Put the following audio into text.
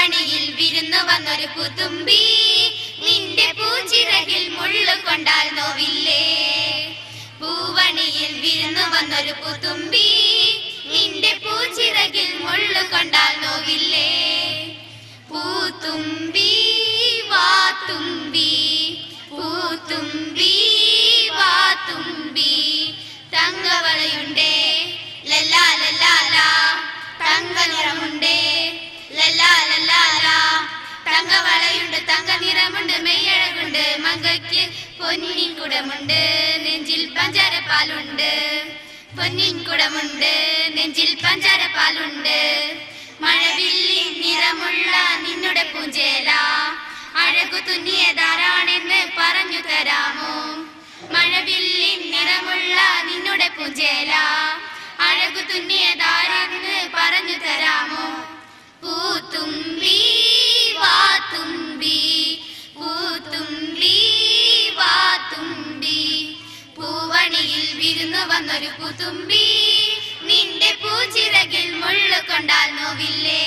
പൂവണിയിൽ വിരുന്നു വന്നൊരു പുതുമ്പി, നിന്റെ പൂച്ചിറകിൽ മുള്ളു കൊണ്ടാൽ നോവില്ലേ. പൂവണിയിൽ വിരുന്നു വന്നൊരു പുതുമ്പി, നിന്റെ പൂച്ചിറകിൽ മുള്ളു കൊണ്ടാൽ നോവില്ലേ. പൂത്തുമ്പി വാത്തുമ്പി, പൂത്തുമ്പി വാത്തുമ്പി, തങ്കവളയുണ്ടേ ലല്ലാ ലല്ലാ, തങ്ക നിറമുണ്ടേ ലല്ലാ ലല്ലാ. തങ്കവളയുണ്ട്, തങ്ക നിറമുണ്ട്, മെയ്യഴകുണ്ട്, മങ്കയ്ക്ക് പൊന്നിൻ കുടമുണ്ട്, നെഞ്ചിൽ പഞ്ചാരപ്പാലുണ്ട്. പൊന്നിൻ കുടമുണ്ട്, നെഞ്ചിൽ പഞ്ചാരപ്പാലുണ്ട്. മഴവില്ലിൻ നിറമുള്ള നിന്നുടെ പൂഞ്ചേല, അഴകു തുന്നിയതാരാണെന്ന് പറഞ്ഞു തരാമോ. മഴവില്ലിൻ നിറമുള്ള നിന്നുടെ പൂഞ്ചേല, അഴകു തുന്നിയതാരെന്ന് പറഞ്ഞു തരാമോ. പൂത്തുമ്പി വാത്തുമ്പി, പൂത്തുമ്പി വാത്തുമ്പി, പൂവണിയിൽ വിരുന്നു വന്നൊരു പുതുമ്പി, നിന്റെ പൂച്ചിറകിൽ മുള്ളു കൊണ്ടാൽ നോവില്ലേ.